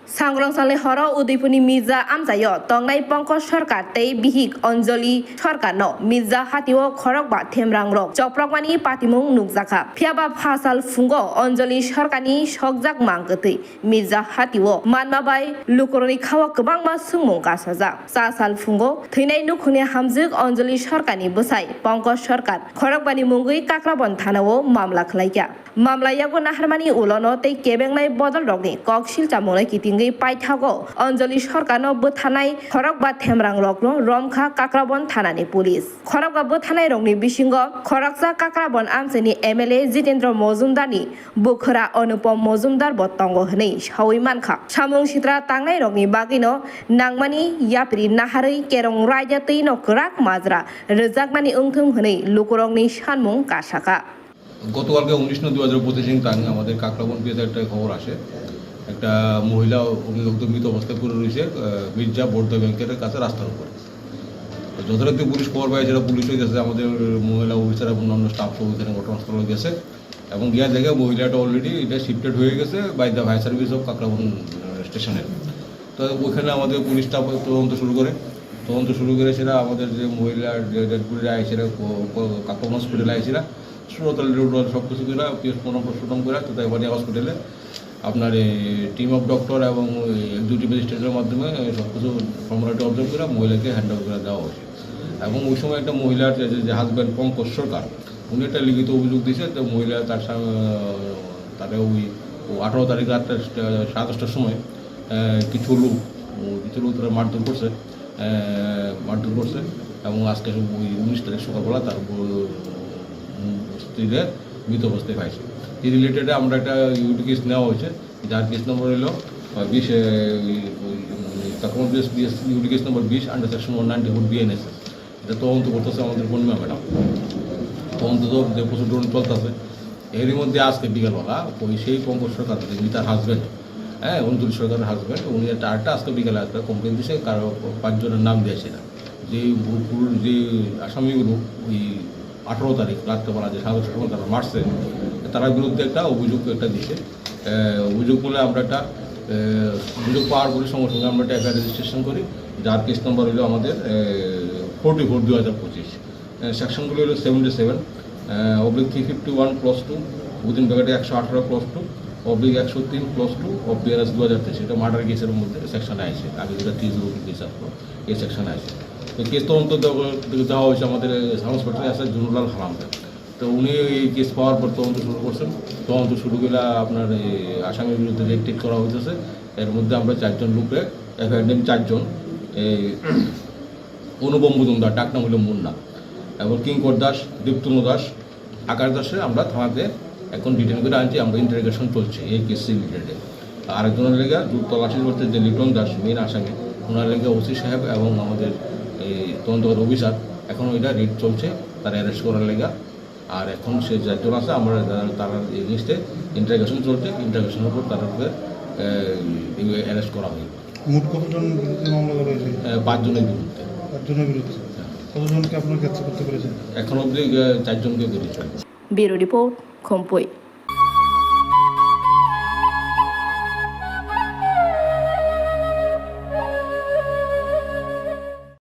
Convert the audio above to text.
सांग्रांसालि हर उदयपुरनि मिर्जा आमजायो तंनाय पंकज सरकार तै बिहिक अंजलि सरकार न मिर्जा हातिओ खरक बा थेमरांग रक चप्रकमानि पातिमुं नुकजाखा फियाबा फासाल फुंगो अंजलि सरकारनि सकजाक मांगतै मिर्जा हातिओ मानमाबाय लुकरनि खावा गोबां मा सुंमुं गासाजा सासाल फुंगो थैनाय नुखुनि हामजुक अंजलि सरकारनि बसाय पंकज सरकार खरकबानि मुंगै काक्राबन थानावो मामला खलायया मामलायागो नाहारमानि उलनो तै केबेंनाय बदल रगनि ककसिल चामुनाय कितिंगै पाइथागो अंजलि सरकारनो बोथानाय खरक बा थेमरांग रकनो रमखा काक्राबन थानानि पुलिस खरक बा बोथानाय रगनि बिसिंगो खरकसा काक्राबन आमसेनि एमएलए जितेन्द्र मजुमदारनि बोखरा अनुपम मजुमदार बतंगो हनै सावै मानखा सामुं सित्रा तांनाय रगनि बागिनो नांमानि याप्रि नाहारै केरं रायजा तैनो कराक মাজরা रजाकमानि ओंथों हनै लुकरंनि सानमुं कासाका গতকালকে 19/9/2025 আমাদের কাকরাবন পিএতে একটা খবর আসে একটা মহিলা অভিযুক্ত মৃত অবস্থায় পড়ে রয়েছে মির্জা বর্ধা ব্যাংকের কাছে রাস্তার উপরে। যথারীতি পুলিশ খবর পায়, যেটা পুলিশ হয়ে গেছে আমাদের মহিলা অফিসার এবং অন্যান্য স্টাফ সহ এখানে ঘটনাস্থলে গেছে এবং গিয়া দেখে মহিলাটা অলরেডি এটা শিফটেড হয়ে গেছে by the fire service of Kakraban স্টেশনের। তো ওইখানে আমাদের পুলিশ স্টাফ তদন্ত শুরু করে সেটা আমাদের যে মহিলার যে ডেডবডিটা আইসিরা কাকরাবন হসপিটালে আইসিরা সুরতাল সব কিছু করে পোস্টমর্টম করে তো তাই হসপিটালে আপনার টিম অফ ডক্টর এবং ডিউটি ম্যাজিস্ট্রেটের মাধ্যমে সব কিছু ফর্মালিটি অবজার্ভ করে মহিলাকে হ্যান্ড ওভার করে দেওয়া হয়েছে। এবং ওই সময় একটা মহিলার যে হাজব্যান্ড পঙ্কজ সরকার উনি একটা লিখিত অভিযোগ দিয়েছে, তো মহিলা তাকে ওই 18 তারিখ রাত 10:30টার সময় কিছু লোক তারা মারধর করছে এবং আজকে ওই 19 তারিখ সকালবেলা তার স্ত্রীদের মৃত অবস্থায় পাইছে। এই রিলেটেডে আমরা একটা ইউটি কেস নেওয়া হয়েছে, যার কেস নম্বর হলো 20 UT case number 20 under section 194 BNSS। এটা তদন্ত করতেছে আমাদের পূর্ণিমা ম্যাডাম। তদন্ত যে প্রসিডিউর চলতেছে, এরই মধ্যে আজকে বিকেলবেলা ওই সেই পঙ্কজ সরকার যিনি তার হাজব্যান্ড, অঞ্জলি সরকারের হাজব্যান্ড, উনি একটা আজকে বিকেলে একটা কমপ্লেন দিয়েছে কারো 5 জনের নাম দিয়েছে না, যে আসামিগুলো ওই 18 তারিখ রাত্রেবেলা যে সাধারণ সময় তারা মারছে তার বিরুদ্ধে একটা অভিযোগ দিয়েছে। অভিযোগ বলে আমরা একটা অভিযোগ পাওয়ার পরে সঙ্গে সঙ্গে আমরা একটা এফআইআর রেজিস্ট্রেশন করি, যার কেস নম্বর হলো আমাদের 44/2025। সেকশনগুলো হলো 77/351+2 উইদিন ব্র্যাকেটে 118+2 /103+2 অফ BNS 2023। এটা মার্ডার কেসের মধ্যে সেকশনে আছে, আগে যেটা 30 কেস আসলো এই সেকশনে আছে। তো কেস তদন্ত দেওয়া হয়েছে আমাদের হাসপাতালে আছে জুনুলাল হারামদার। তো উনি এই কেস পাওয়ার পর তদন্ত শুরু করলে আপনার আসামির বিরুদ্ধে রেড টেক করা হইতেছে। এর মধ্যে আমরা 4 জন লোককে এফআইআর নেম 4 জন, এই অনুপম মজুমদার ডাক নাম হলো মুন্না এবং কিঙ্কর দাস, দীপ্তনু দাস, আকাশ দাসে আমরা থানাতে এখন ডিটেন করে আনছি, আমরা ইন্টারোগেশন চলছে এই কেস রিলেটেডে। আরেকজনের লেগে তল্লাশি করতে যে লিটন দাস মেন আসামি, ওনার লেগে ওসি সাহেব এবং আমাদের এই তদন্তকারী অফিসার এখন ওইটা রেড চলছে তার অ্যারেস্ট করার লেগা। আর এখন সে যাজন আছে আমরা তার এগেনস্টে ইন্টারোগেশন চলছে, ইন্টারোগেশনের উপর তাদেরকে অ্যারেস্ট করা হয়। মোট কতজন বিরুদ্ধে মামলা করা হয়েছে? 5 জনের বিরুদ্ধে। 5 জনের বিরুদ্ধে কতজনকে আপনারা গ্রেপ্তার করতে পেরেছেন? এখন অবধি 4 জনকে করেছে। Bureau report খম্পই।